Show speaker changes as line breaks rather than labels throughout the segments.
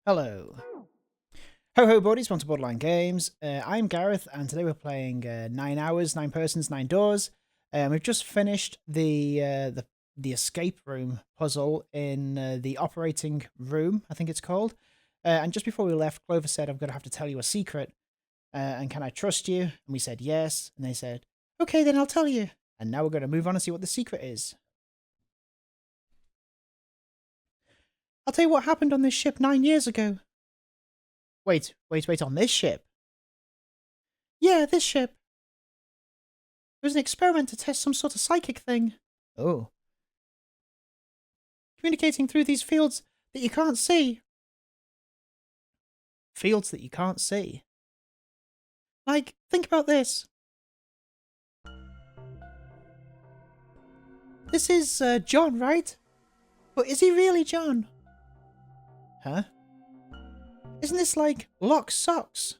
Hello. Ho ho buddies, welcome to Borderline Games. I'm Gareth and today we're playing 9 hours, 9 persons, 9 doors. We've just finished the escape room puzzle in the operating room, I think it's called. And just before we left, Clover said, I'm going to have to tell you a secret. And can I trust you? And we said yes. And they said, okay, then I'll tell you. And now we're going to move on and see what the secret is. I'll tell you what happened on this ship 9 years ago. Wait, on this ship? Yeah, this ship. It was an experiment to test some sort of psychic thing. Oh. Communicating through these fields that you can't see. Fields that you can't see? Like, think about this. This is John, right? But is he really John? Huh? Isn't this like Lock's Socks?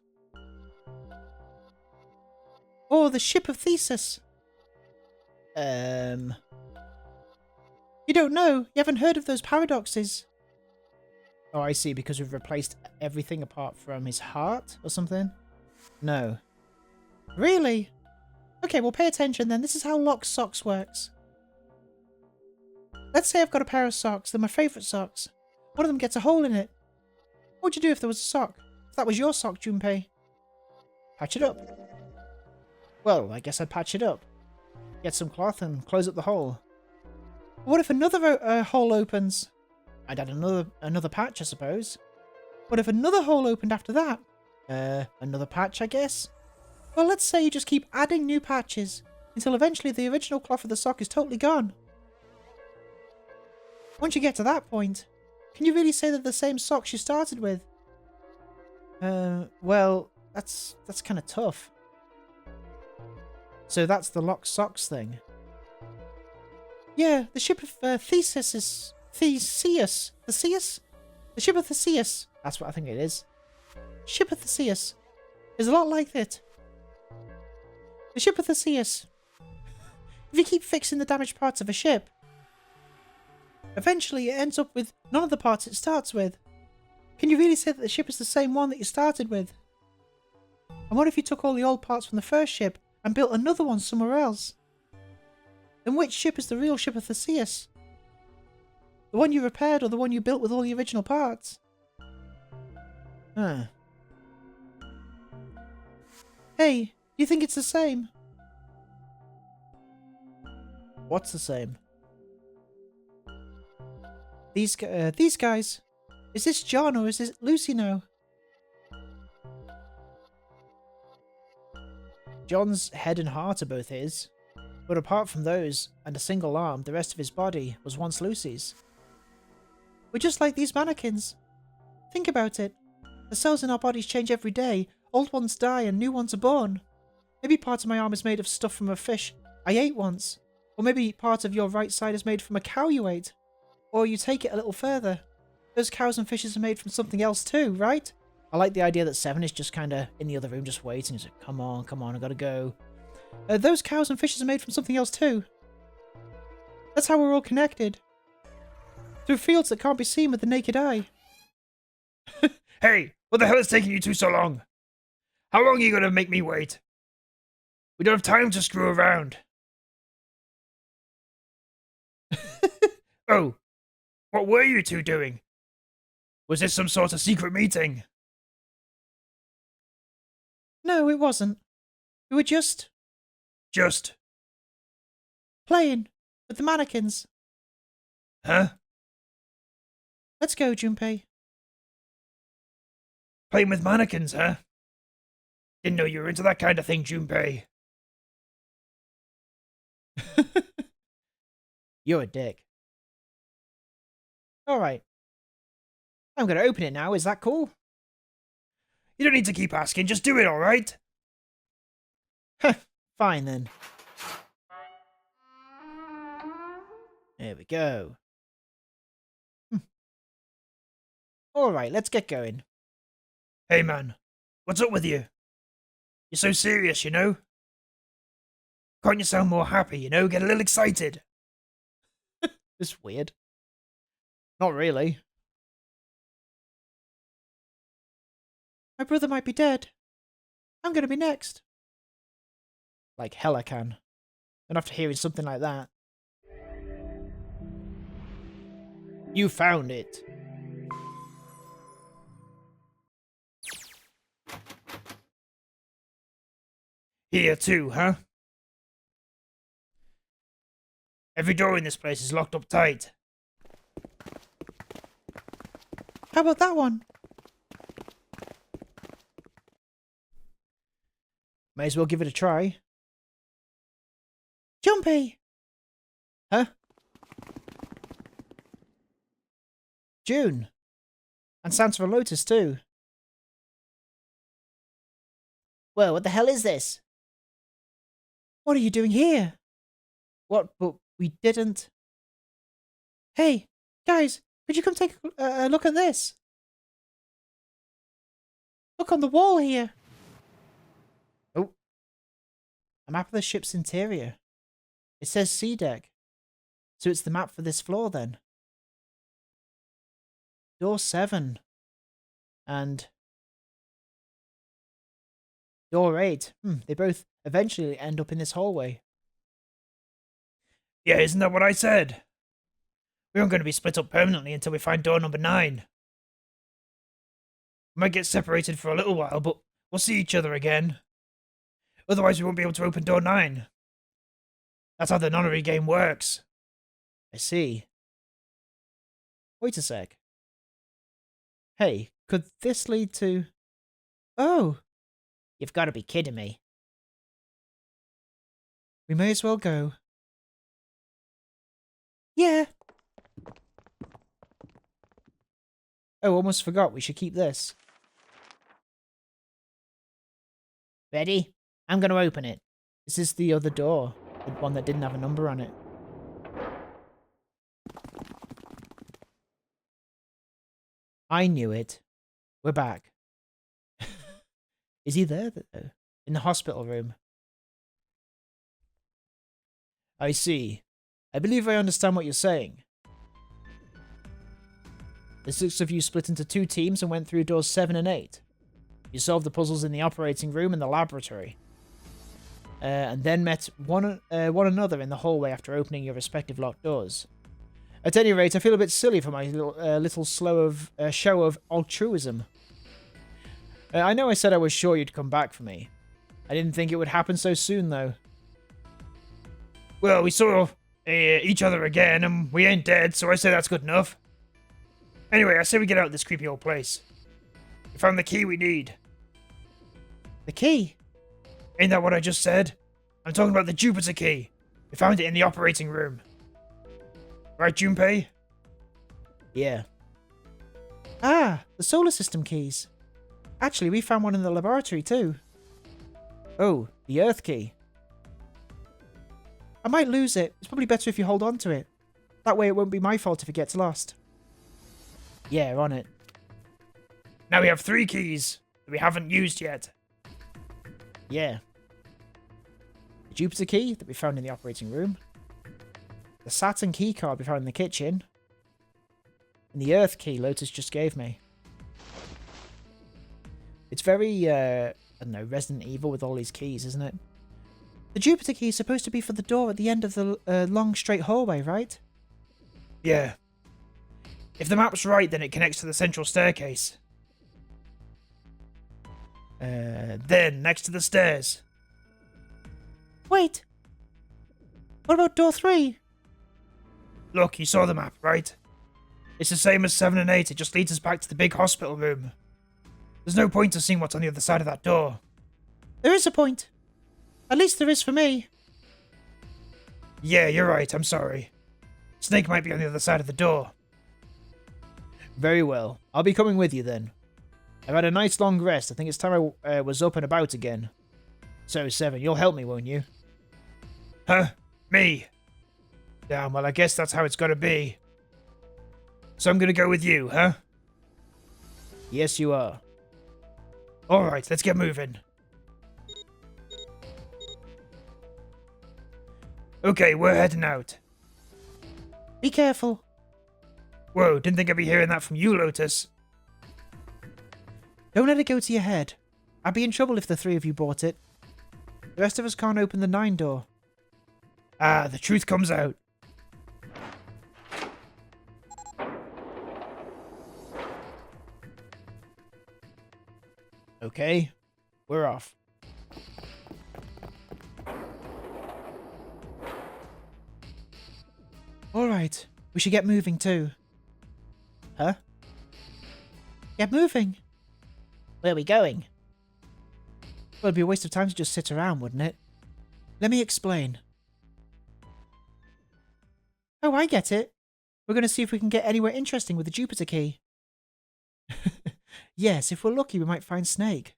Or the Ship of Theseus? You don't know? You haven't heard of those paradoxes? Oh, I see, because we've replaced everything apart from his heart or something? No. Really? Okay, well pay attention then. This is how Lock's Socks works. Let's say I've got a pair of socks. They're my favourite socks. One of them gets a hole in it. What would you do if there was a sock? If that was your sock, Junpei? Patch it up. Well, I guess I'd patch it up. Get some cloth and close up the hole. What if another hole opens? I'd add another patch, I suppose. What if another hole opened after that? Another patch, I guess? Well, let's say you just keep adding new patches until eventually the original cloth of the sock is totally gone. Once you get to that point, can you really say they're the same socks you started with? Well, that's kind of tough. So that's the Lock's Socks thing. Yeah, the ship of Theseus is... Theseus? Theseus? The ship of Theseus. That's what I think it is. Ship of Theseus is a lot like it. The ship of Theseus. If you keep fixing the damaged parts of a ship, eventually it ends up with none of the parts it starts with. Can you really say that the ship is the same one that you started with? And what if you took all the old parts from the first ship and built another one somewhere else? Then which ship is the real ship of Theseus? The one you repaired or the one you built with all the original parts? Huh. Hey, do you think it's the same? What's the same? These guys. Is this John or is this Lucy now? John's head and heart are both his, but apart from those and a single arm, the rest of his body was once Lucy's. We're just like these mannequins. Think about it. The cells in our bodies change every day. Old ones die and new ones are born. Maybe part of my arm is made of stuff from a fish I ate once. Or maybe part of your right side is made from a cow you ate. Or you take it a little further. Those cows and fishes are made from something else too, right? I like the idea that Seven is just kind of in the other room just waiting. He's like, come on, I gotta go. Those cows and fishes are made from something else too. That's how we're all connected. Through fields that can't be seen with the naked eye.
Hey, what the hell is taking you two so long? How long are you gonna make me wait? We don't have time to screw around. Oh, what were you two doing? Was this some sort of secret meeting?
No, it wasn't. We were just
Just...
playing with the mannequins.
Huh?
Let's go, Junpei.
Playing with mannequins, huh? Didn't know you were into that kind of thing, Junpei.
You're a dick. Alright. I'm gonna open it now, is that cool?
You don't need to keep asking, just do it, alright?
Fine then. There we go. Alright, let's get going.
Hey man, what's up with you? You're so serious, you know? Can't you sound more happy, you know? Get a little excited.
It's weird. Not really. My brother might be dead. I'm gonna be next. Like hell I can. And after hearing something like that. You found it.
Here too, huh? Every door in this place is locked up tight.
How about that one? May as well give it a try. Jumpy! Huh? June. And Santa and Lotus too. Well, what the hell is this? What are you doing here? What? But we didn't. Hey, guys, could you come take a look at this? Look on the wall here. Oh. A map of the ship's interior. It says sea deck. So it's the map for this floor then. Door 7. And door 8. They both eventually end up in this hallway.
Yeah, isn't that what I said? We aren't going to be split up permanently until we find door number 9. We might get separated for a little while, but we'll see each other again. Otherwise we won't be able to open door 9. That's how the nonary game works.
I see. Wait a sec. Hey, could this lead to... Oh! You've got to be kidding me. We may as well go. Yeah. Oh, almost forgot. We should keep this. Ready? I'm going to open it. This is the other door. The one that didn't have a number on it. I knew it. We're back. Is he there, though? In the hospital room. I see. I believe I understand what you're saying. The 6 of you split into 2 teams and went through doors 7 and 8. You solved the puzzles in the operating room and the laboratory. And then met one another in the hallway after opening your respective locked doors. At any rate, I feel a bit silly for my little show of altruism. I know I said I was sure you'd come back for me. I didn't think it would happen so soon, though.
Well, we saw each other again, and we ain't dead, so I say that's good enough. Anyway, I say we get out of this creepy old place. We found the key we need.
The key?
Ain't that what I just said? I'm talking about the Jupiter key. We found it in the operating room. Right, Junpei?
Yeah. Ah, the solar system keys. Actually, we found one in the laboratory too. Oh, the Earth key. I might lose it. It's probably better if you hold on to it. That way it won't be my fault if it gets lost. Yeah, on it.
Now we have 3 keys that we haven't used yet.
Yeah. The Jupiter key that we found in the operating room. The Saturn key card we found in the kitchen. And the Earth key Lotus just gave me. It's very, I don't know, Resident Evil with all these keys, isn't it? The Jupiter key is supposed to be for the door at the end of the long straight hallway, right?
Yeah. If the map's right, then it connects to the central staircase. Then, next to the stairs.
Wait! What about door 3?
Look, you saw the map, right? It's the same as 7 and 8, it just leads us back to the big hospital room. There's no point to seeing what's on the other side of that door.
There is a point. At least there is for me.
Yeah, you're right, I'm sorry. Snake might be on the other side of the door.
Very well. I'll be coming with you then. I've had a nice long rest. I think it's time I was up and about again. So, 7, you'll help me, won't you?
Huh? Me? Damn, well, I guess that's how it's gotta be. So I'm gonna go with you, huh?
Yes, you are.
Alright, let's get moving. Okay, we're heading out.
Be careful.
Whoa, didn't think I'd be hearing that from you, Lotus.
Don't let it go to your head. I'd be in trouble if the three of you bought it. The rest of us can't open the 9 door.
Ah, the truth comes out.
Okay, we're off. Alright, we should get moving too. Huh? Get moving! Where are we going? Well, it'd be a waste of time to just sit around, wouldn't it? Let me explain. Oh, I get it. We're going to see if we can get anywhere interesting with the Jupiter key. Yes, if we're lucky, we might find Snake.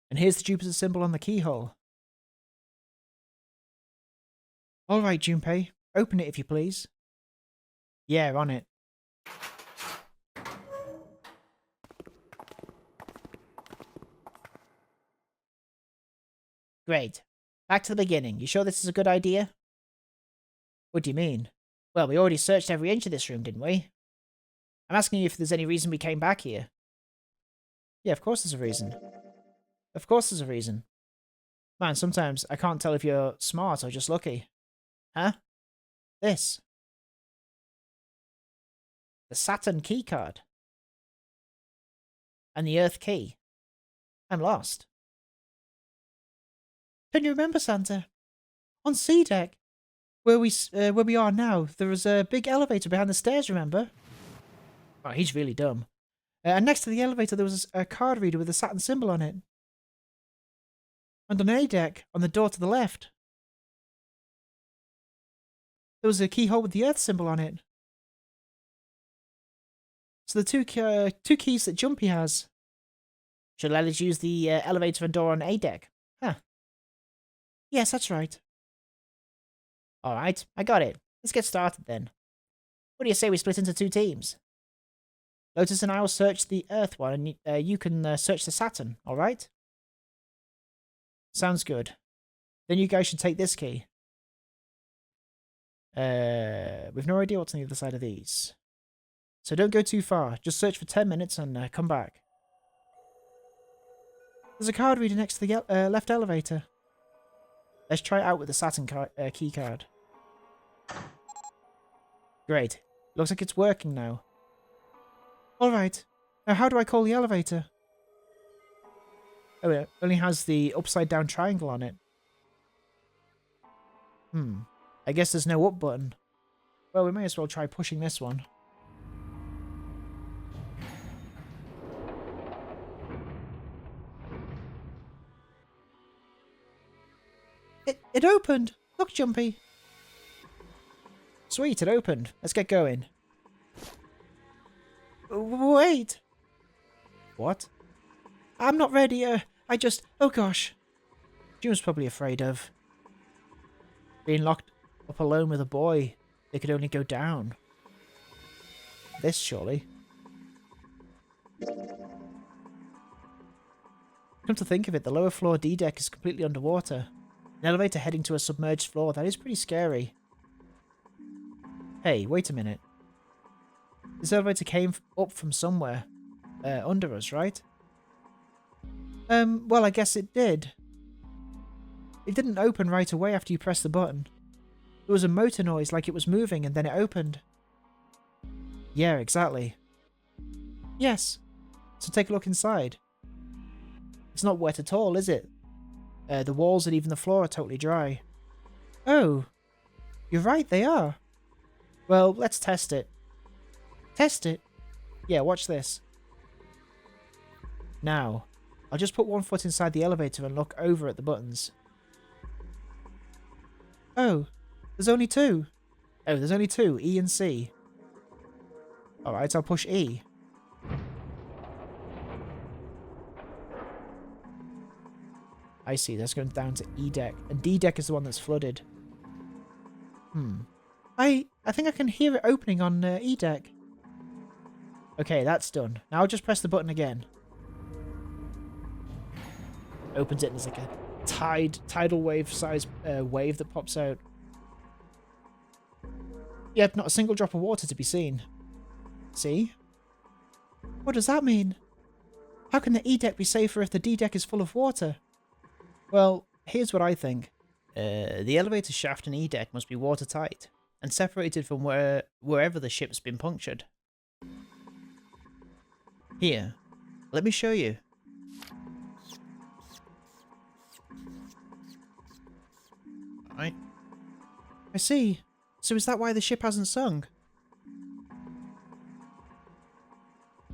And here's the Jupiter symbol on the keyhole. Alright, Junpei. Open it if you please. Yeah, on it. Great. Back to the beginning. You sure this is a good idea? What do you mean? Well, we already searched every inch of this room, didn't we? I'm asking you if there's any reason we came back here. Yeah, of course there's a reason. Of course there's a reason. Man, sometimes I can't tell if you're smart or just lucky. Huh? This. The Saturn keycard. And the Earth key. I'm lost. Can you remember, Santa? On C deck, where we are now, there was a big elevator behind the stairs, remember? Oh, he's really dumb. And next to the elevator, there was a card reader with a Saturn symbol on it. And on A deck, on the door to the left, there was a keyhole with the Earth symbol on it. So the two keys that Jumpy has. Should let us use the elevator and door on A deck. Huh. Yes, that's right. Alright, I got it. Let's get started then. What do you say we split into 2 teams? Lotus and I will search the Earth one, and you can search the Saturn, alright? Sounds good. Then you guys should take this key. We've no idea what's on the other side of these. So don't go too far. Just search for 10 minutes and come back. There's a card reader next to the left elevator. Let's try it out with the Saturn key card. Great. Looks like it's working now. Alright. Now how do I call the elevator? Oh, it only has the upside down triangle on it. I guess there's no up button. Well, we may as well try pushing this one. It opened! Look, Jumpy! Sweet, it opened. Let's get going. Wait! What? I'm not ready. Oh gosh. June's probably afraid of being locked up alone with a boy. They could only go down. This, surely. Come to think of it, the lower floor D deck is completely underwater. An elevator heading to a submerged floor. That is pretty scary. Hey, wait a minute. This elevator came up from somewhere. Under us, right? Well, I guess it did. It didn't open right away after you pressed the button. There was a motor noise like it was moving and then it opened. Yeah, exactly. Yes. So take a look inside. It's not wet at all, is it? The walls and even the floor are totally dry. Oh. You're right, they are. Well, let's test it. Test it? Yeah, watch this. Now, I'll just put one foot inside the elevator and look over at the buttons. Oh, there's only 2. Oh, there's only 2, E and C. Alright, I'll push E. I see, that's going down to E deck. And D deck is the one that's flooded. I think I can hear it opening on E deck. Okay, that's done. Now I'll just press the button again. Opens it and there's like a tidal wave size wave that pops out. Yep, not a single drop of water to be seen. See? What does that mean? How can the E-deck be safer if the D-deck is full of water? Well, here's what I think. The elevator shaft and E-deck must be watertight and separated from wherever the ship's been punctured. Here, let me show you. Right. I see. So is that why the ship hasn't sunk?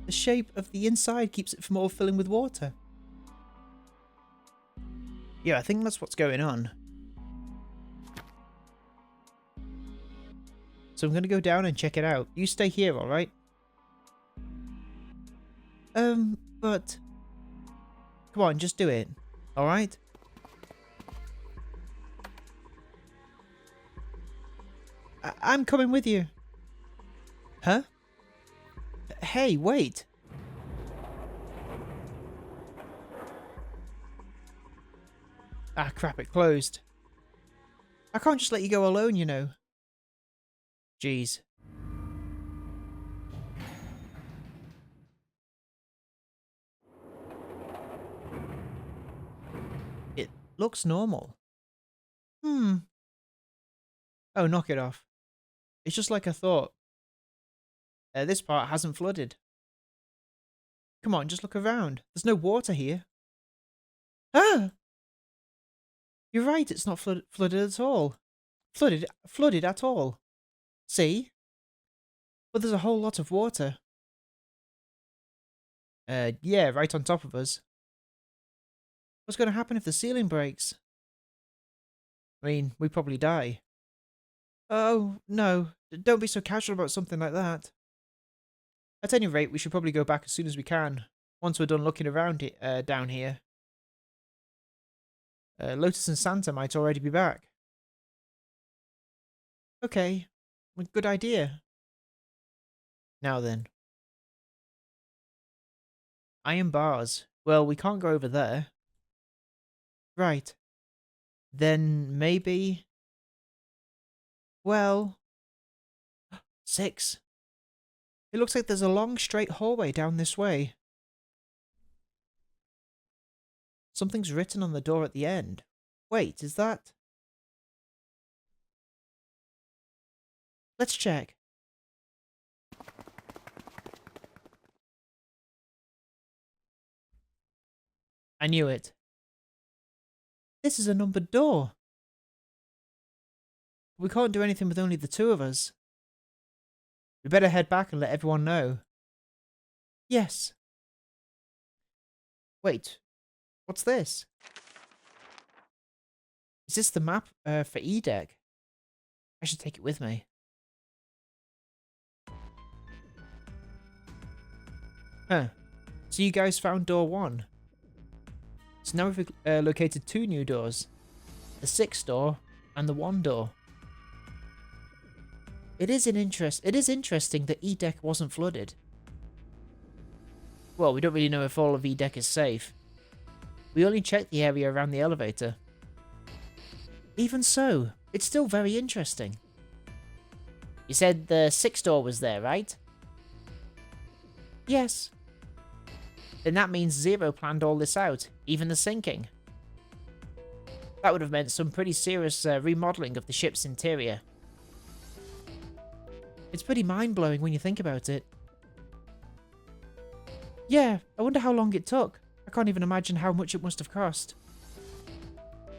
The shape of the inside keeps it from all filling with water. Yeah, I think that's what's going on. So I'm going to go down and check it out. You stay here, alright? But... Come on, just do it. Alright? I'm coming with you. Huh? Hey, wait. Ah, crap, it closed. I can't just let you go alone, you know. Jeez. It looks normal. Oh, knock it off. It's just like I thought. This part hasn't flooded. Come on, just look around. There's no water here. Ah! You're right, it's not flooded at all. Flooded at all. See? But there's a whole lot of water. Yeah, right on top of us. What's going to happen if the ceiling breaks? I mean, we probably die. Oh, no. Don't be so casual about something like that. At any rate, we should probably go back as soon as we can. Once we're done looking around it, down here. Lotus and Santa might already be back. Okay. Good idea. Now then. Iron bars. Well, we can't go over there. Right. Then maybe... Well... 6. It looks like there's a long straight hallway down this way. Something's written on the door at the end. Wait, is that... Let's check. I knew it. This is a numbered door. We can't do anything with only the two of us. We better head back and let everyone know. Yes. Wait, what's this? Is this the map for E-deck? I should take it with me. Huh. So you guys found door 1. So now we've located 2 new doors. The 6 door and the 1 door. It is interesting that E-deck wasn't flooded. Well, we don't really know if all of E-deck is safe. We only checked the area around the elevator. Even so, it's still very interesting. You said the 6 door was there, right? Yes. Then that means Zero planned all this out, even the sinking. That would have meant some pretty serious remodeling of the ship's interior. It's pretty mind-blowing when you think about it. Yeah, I wonder how long it took. I can't even imagine how much it must have cost.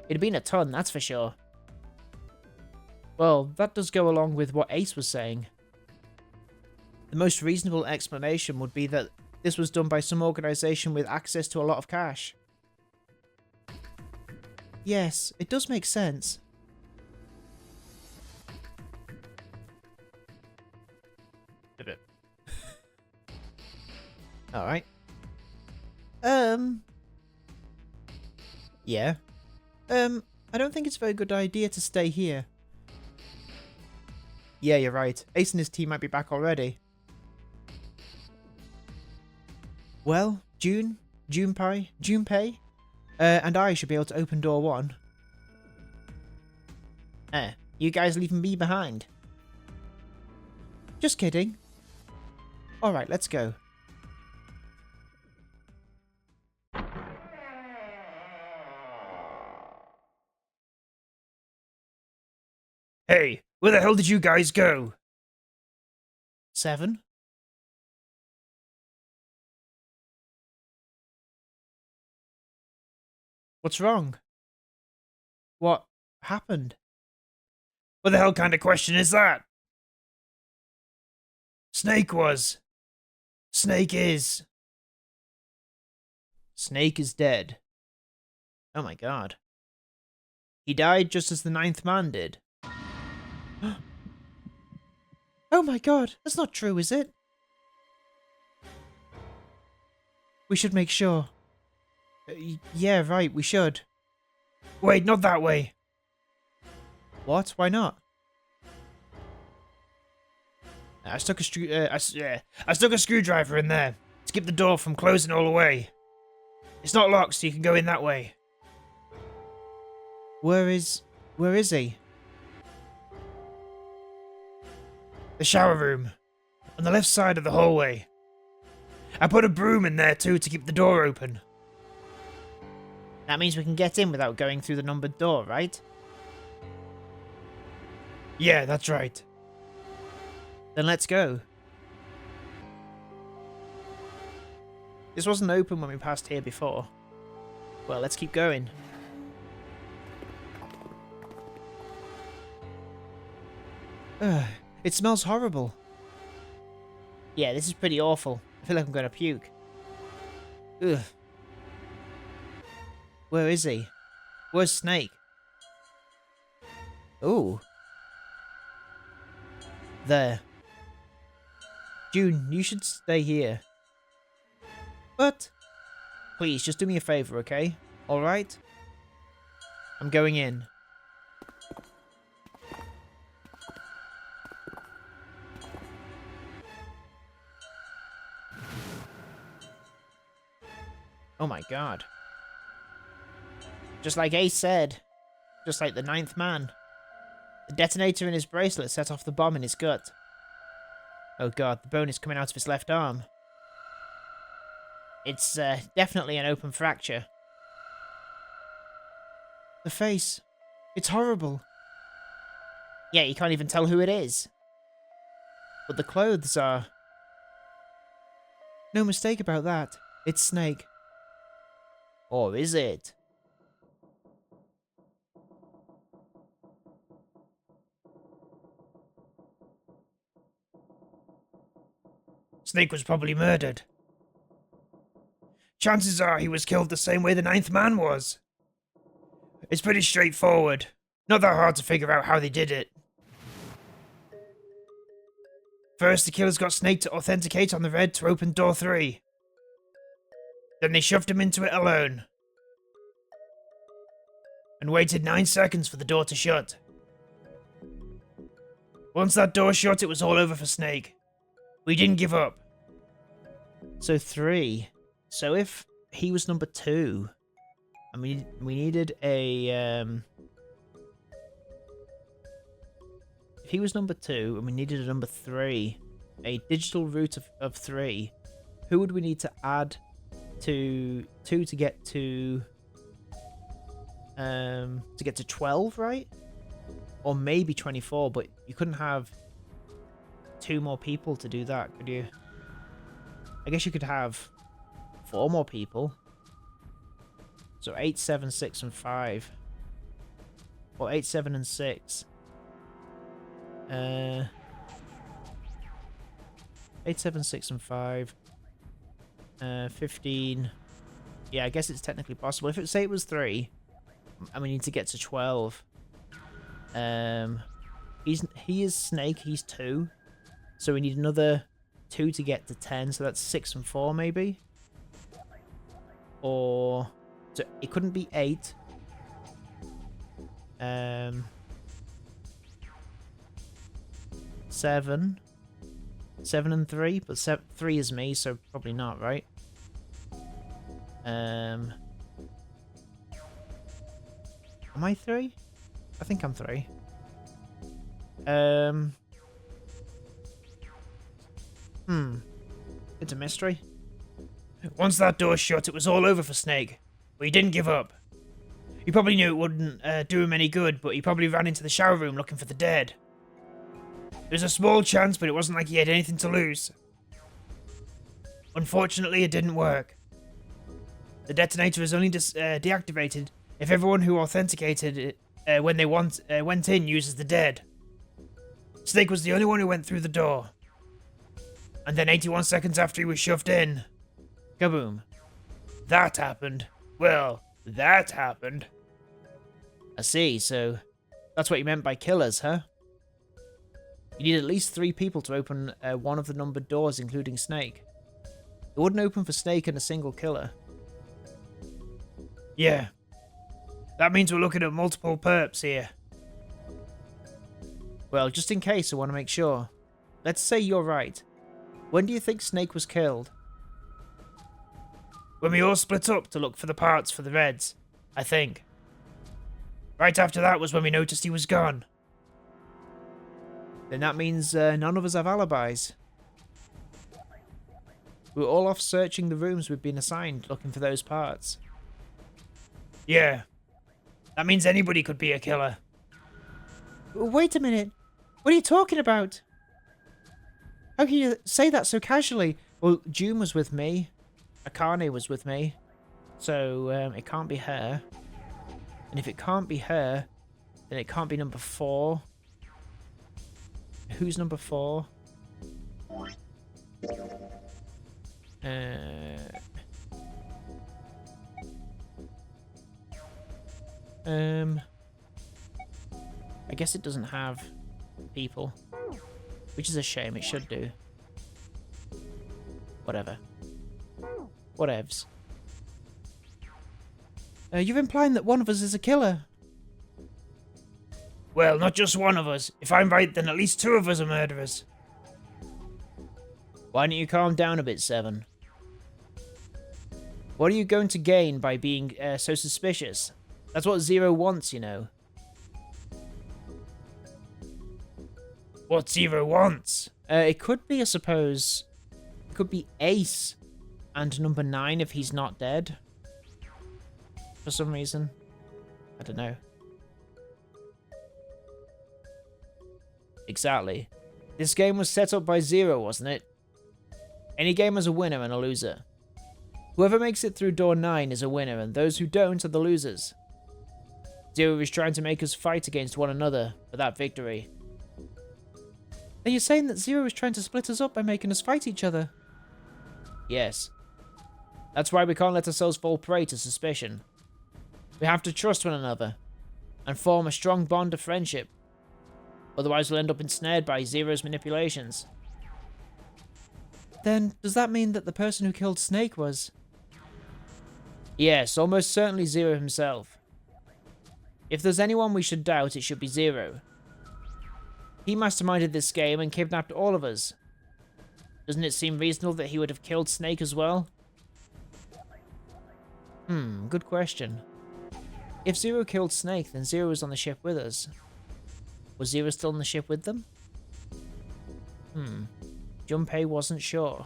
It'd been a ton, that's for sure. Well, that does go along with what Ace was saying. The most reasonable explanation would be that this was done by some organisation with access to a lot of cash. Yes, it does make sense. Alright. Yeah. I don't think it's a very good idea to stay here. Yeah, you're right. Ace and his team might be back already. Well, Junpei, and I should be able to open door 1. You guys leaving me behind? Just kidding. Alright, let's go.
Hey, where the hell did you guys go?
7? What's wrong? What happened?
What the hell kind of question is that? Snake was. Snake is.
Snake is dead. Oh my god. He died just as the 9th man did. Oh my god, that's not true, is it? We should make sure. Yeah, right, we should.
Wait, not that way.
What? Why not? I stuck a
I stuck a screwdriver in there to keep the door from closing all the way. It's not locked, so you can go in that way.
Where is he?
The shower room, on the left side of the hallway. I put a broom in there too to keep the door open.
That means we can get in without going through the numbered door, right?
Yeah, that's right.
Then let's go. This wasn't open when we passed here before. Well, let's keep going. Ugh, it smells horrible. Yeah, this is pretty awful. I feel like I'm going to puke. Ugh. Where is he? Where's Snake? Ooh. There. June, you should stay here. But, please, just do me a favor, okay? Alright? I'm going in. Oh my god. Just like Ace said. Just like the 9th man. The detonator in his bracelet set off the bomb in his gut. Oh god, the bone is coming out of his left arm. It's definitely an open fracture. The face. It's horrible. Yeah, you can't even tell who it is. But the clothes are... No mistake about that. It's Snake. Or is it?
Snake was probably murdered. Chances are he was killed the same way the 9th man was. It's pretty straightforward. Not that hard to figure out how they did it. First, the killers got Snake to authenticate on the red to open door 3. Then they shoved him into it alone. And waited 9 seconds for the door to shut. Once that door shut, it was all over for Snake. We didn't give up.
So 3. So if he was number 2, I mean, we needed a... If he was number 2 and we needed a number 3, a digital root of 3, who would we need to add to 2 to get to 12, right? Or maybe 24, but you couldn't have 2 more people to do that, could you? I guess you could have 4 more people. So 8, 7, 6, and 5. Or 8, 7, and 6. 8, 7, 6, and 5. 15. Yeah, I guess it's technically possible. If say it was 3, and we need to get to 12. He is Snake. He's 2. So we need another 2 to get to 10. So that's 6 and 4 maybe. Or so it couldn't be 8. 7. 7 and 3, but 3 is me, so probably not, right? Am I 3? I think I'm 3. It's a mystery.
Once that door shut, it was all over for Snake. We didn't give up. He probably knew it wouldn't do him any good, but he probably ran into the shower room looking for the dead. There's a small chance, but it wasn't like he had anything to lose. Unfortunately, it didn't work. The detonator is only deactivated if everyone who authenticated it when they went in uses the dead. Snake was the only one who went through the door. And then 81 seconds after he was shoved in, kaboom. That happened. Well, that happened.
I see, so that's what you meant by killers, huh? You need at least 3 people to open one of the numbered doors, including Snake. It wouldn't open for Snake and a single killer.
Yeah. That means we're looking at multiple perps here.
Well, just in case, I want to make sure. Let's say you're right. When do you think Snake was killed?
When we all split up to look for the parts for the Reds, I think. Right after that was when we noticed he was gone.
Then that means none of us have alibis. We were all off searching the rooms we've been assigned, looking for those parts.
Yeah. That means anybody could be a killer.
Wait a minute. What are you talking about? How can you say that so casually? Well, June was with me. Akane was with me. So, it can't be her. And if it can't be her, then it can't be number 4. Who's number 4? I guess it doesn't have people. Which is a shame, it should do. Whatever. Whatevs. You're implying that one of us is a killer.
Well, not just one of us. If I'm right, then at least 2 of us are murderers.
Why don't you calm down a bit, Seven? What are you going to gain by being so suspicious? That's what Zero wants, you know.
What Zero wants?
It could be, I suppose... It could be Ace and number 9 if he's not dead. For some reason. I don't know. Exactly. This game was set up by Zero, wasn't it? Any game has a winner and a loser. Whoever makes it through door 9 is a winner, and those who don't are the losers. Zero is trying to make us fight against one another for that victory. Are you saying that Zero is trying to split us up by making us fight each other? Yes. That's why we can't let ourselves fall prey to suspicion. We have to trust one another, and form a strong bond of friendship. Otherwise we'll end up ensnared by Zero's manipulations. Then, does that mean that the person who killed Snake was... Yes, almost certainly Zero himself. If there's anyone we should doubt, it should be Zero. He masterminded this game and kidnapped all of us. Doesn't it seem reasonable that he would have killed Snake as well? Good question. If Zero killed Snake, then Zero was on the ship with us. Was Zero still on the ship with them? Junpei wasn't sure.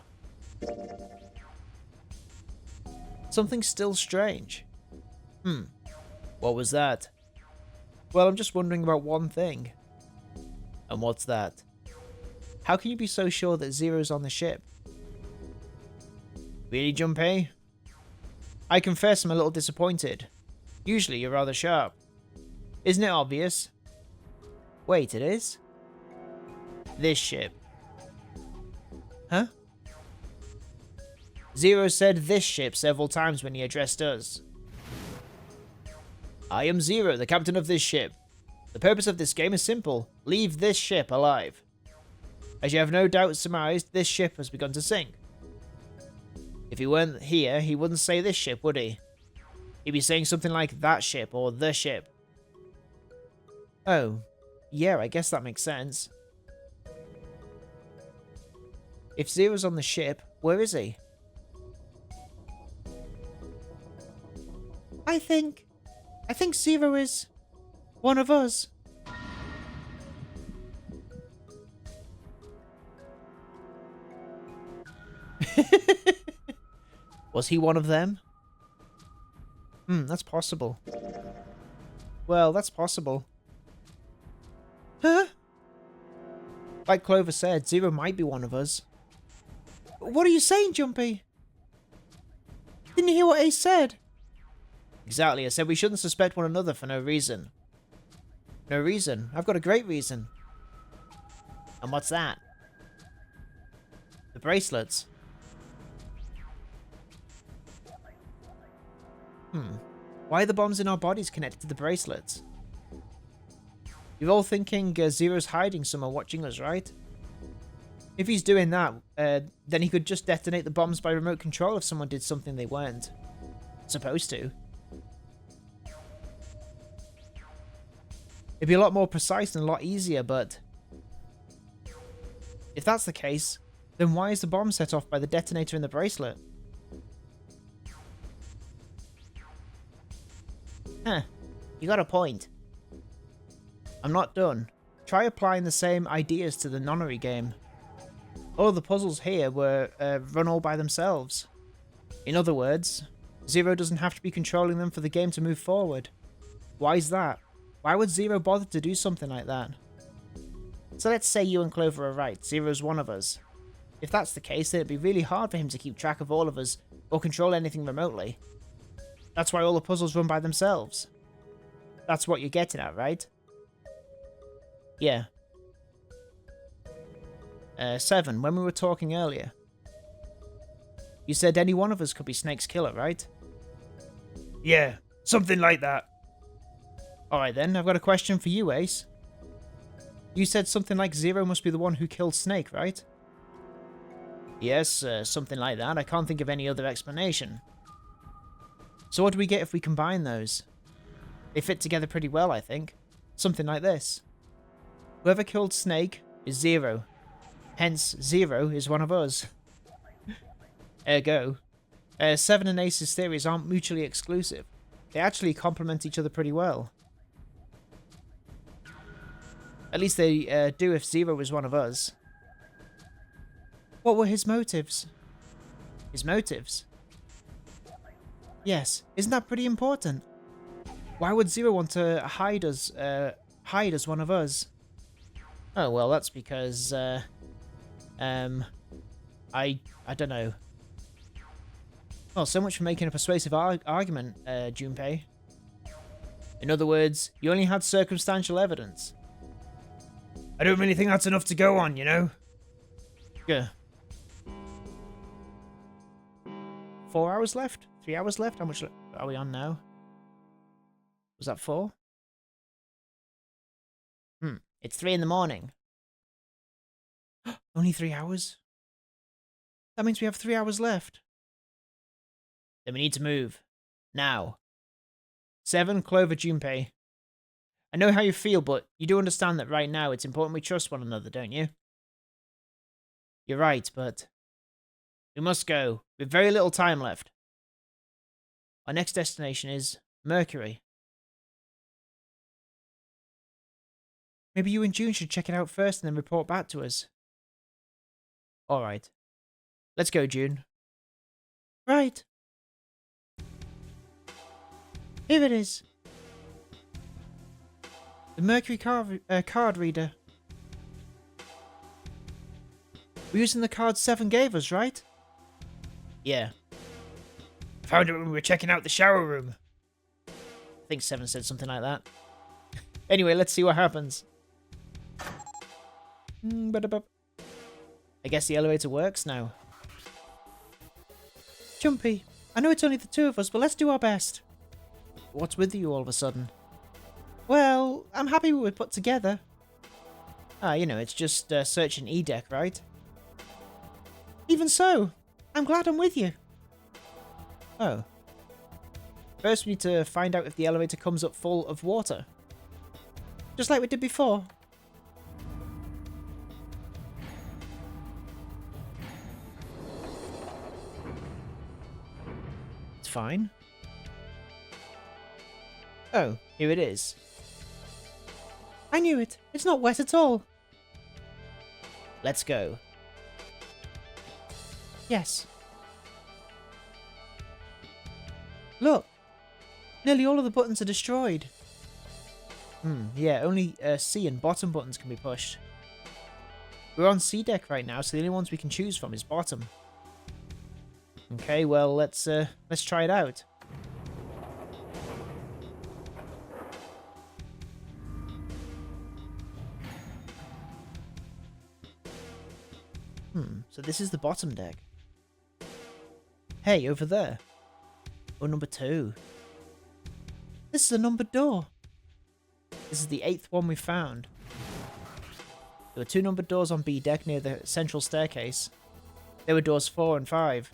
Something's still strange. What was that? Well, I'm just wondering about one thing. And what's that? How can you be so sure that Zero's on the ship? Really, Junpei? I confess I'm a little disappointed. Usually you're rather sharp. Isn't it obvious? Wait, it is? This ship. Huh? Zero said this ship several times when he addressed us. I am Zero, the captain of this ship. The purpose of this game is simple. Leave this ship alive. As you have no doubt surmised, this ship has begun to sink. If he weren't here, he wouldn't say this ship, would he? He'd be saying something like that ship or the ship. Oh, yeah, I guess that makes sense. If Zero's on the ship, where is he? I think Zero is one of us. Was he one of them? That's possible. Well, that's possible. Huh? Like Clover said, Zero might be one of us. What are you saying, Jumpy? Didn't you hear what Ace said? Exactly, I said we shouldn't suspect one another for no reason. No reason? I've got a great reason. And what's that? The bracelets. Why are the bombs in our bodies connected to the bracelets? You're all thinking Zero's hiding somewhere watching us, right? If he's doing that, then he could just detonate the bombs by remote control if someone did something they weren't supposed to. It'd be a lot more precise and a lot easier, but if that's the case, then why is the bomb set off by the detonator in the bracelet? Huh, you got a point. I'm not done. Try applying the same ideas to the nonary game. All of the puzzles here were run all by themselves. In other words, Zero doesn't have to be controlling them for the game to move forward. Why is that? Why would Zero bother to do something like that? So let's say you and Clover are right, Zero's one of us. If that's the case, then it'd be really hard for him to keep track of all of us or control anything remotely. That's why all the puzzles run by themselves. That's what you're getting at, right? Yeah. 7, when we were talking earlier, you said any one of us could be Snake's killer, right?
Yeah, something like that.
Alright then, I've got a question for you, Ace. You said something like Zero must be the one who killed Snake, right? Yes, something like that. I can't think of any other explanation. So what do we get if we combine those? They fit together pretty well, I think. Something like this. Whoever killed Snake is Zero. Hence, Zero is one of us. Ergo, 7 and Ace's theories aren't mutually exclusive. They actually complement each other pretty well. At least they do if Zero is one of us. What were his motives? His motives? Yes, isn't that pretty important? Why would Zero want to hide as one of us? Oh, well, that's because, I don't know. Well, so much for making a persuasive argument, Junpei. In other words, you only had circumstantial evidence.
I don't really think that's enough to go on, you know?
Yeah. 4 hours left? 3 hours left? How much are we on now? Was that 4? It's 3 in the morning. Only 3 hours? That means we have 3 hours left. Then we need to move. Now. 7, Clover, Junpei. I know how you feel, but you do understand that right now it's important we trust one another, don't you? You're right, but we must go. We have very little time left. Our next destination is Mercury. Maybe you and June should check it out first and then report back to us. Alright. Let's go, June. Right. Here it is. The Mercury card reader. We're using the card 7 gave us, right? Yeah.
Found it when we were checking out the shower room.
I think 7 said something like that. Anyway, let's see what happens. I guess the elevator works now. Jumpy, I know it's only the 2 of us, but let's do our best. What's with you all of a sudden? Well, I'm happy we were put together. You know, it's just searching E-Deck, right? Even so, I'm glad I'm with you. Oh. First we need to find out if the elevator comes up full of water. Just like we did before. It's fine. Oh, here it is. I knew it. It's not wet at all. Let's go. Yes. Look. Nearly all of the buttons are destroyed. Yeah, only C and bottom buttons can be pushed. We're on C deck right now, so the only ones we can choose from is bottom. Okay, well, let's try it out. So this is the bottom deck. Hey, over there. Oh, number 2. This is a numbered door. This is the 8th one we found. There were 2 numbered doors on B deck near the central staircase. There were doors 4 and 5.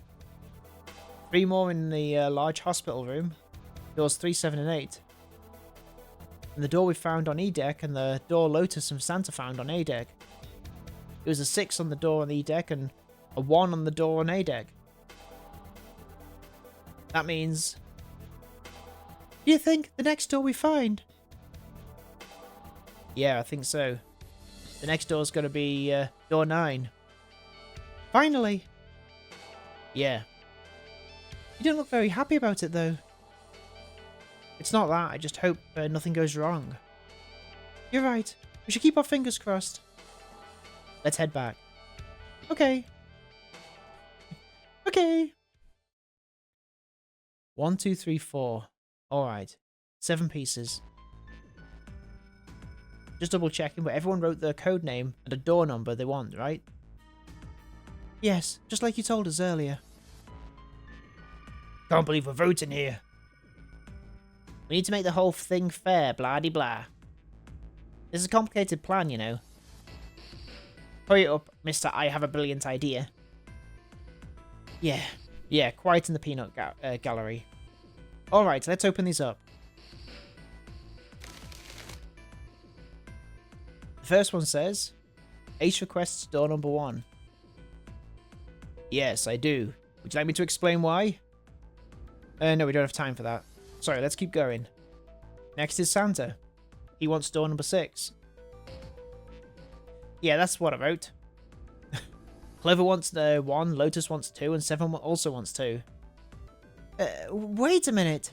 3 more in the large hospital room. Doors 3, 7, and 8. And the door we found on E deck and the door Lotus and Santa found on A deck. It was a 6 on the door on E deck and a 1 on the door on A deck. That means... Do you think the next door we find? Yeah, I think so. The next door's going to be door 9. Finally! Yeah. You don't look very happy about it, though. It's not that, I just hope nothing goes wrong. You're right. We should keep our fingers crossed. Let's head back. Okay. Okay. 1, 2, 3, 4. Alright. 7 pieces. Just double checking, but everyone wrote their code name and a door number they want, right? Yes, just like you told us earlier.
Can't believe we're voting here.
We need to make the whole thing fair, blah-de-blah. This is a complicated plan, you know. Hurry up, Mr. I have a brilliant idea. Yeah, quite in the peanut gallery. Alright, let's open these up. The first one says, Ace requests door number 1. Yes, I do. Would you like me to explain why? No, we don't have time for that. Sorry, let's keep going. Next is Santa. He wants door number 6. Yeah, that's what I wrote. Clover wants 1, Lotus wants 2, and 7 also wants 2. Wait a minute.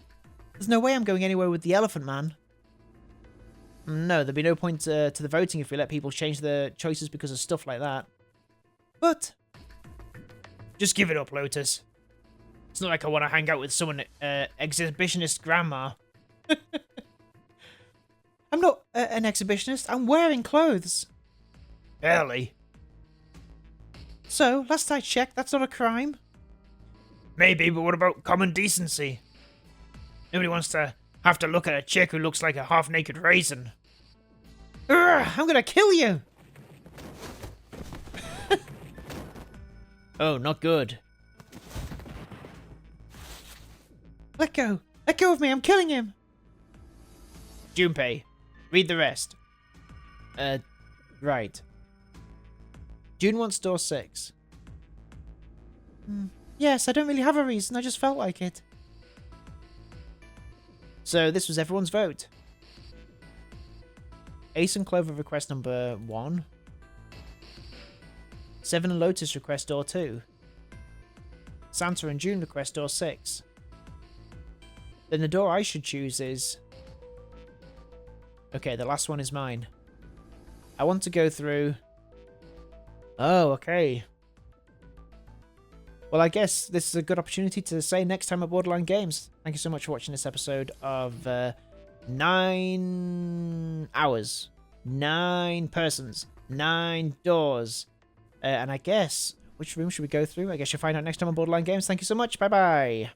There's no way I'm going anywhere with the Elephant Man. No, there'd be no point to the voting if we let people change their choices because of stuff like that. But...
Just give it up, Lotus. It's not like I want to hang out with someone exhibitionist grandma.
I'm not an exhibitionist. I'm wearing clothes.
Barely.
So, last I checked, that's not a crime.
Maybe, but what about common decency? Nobody wants to have to look at a chick who looks like a half-naked raisin.
Urgh, I'm gonna kill you! Oh, not good. Let go! Let go of me, I'm killing him!
Junpei, read the rest.
Right. June wants door 6. Yes, I don't really have a reason, I just felt like it. So this was everyone's vote. Ace and Clover request number 1. 7 and Lotus request door 2. Santa and June request door 6. Then the door I should choose is... Okay, the last one is mine. I want to go through... Oh, okay. Well, I guess this is a good opportunity to say next time at Borderline Games. Thank you so much for watching this episode of 9 hours, 9 persons, 9 doors. And I guess, which room should we go through? I guess you'll find out next time on Borderline Games. Thank you so much. Bye-bye.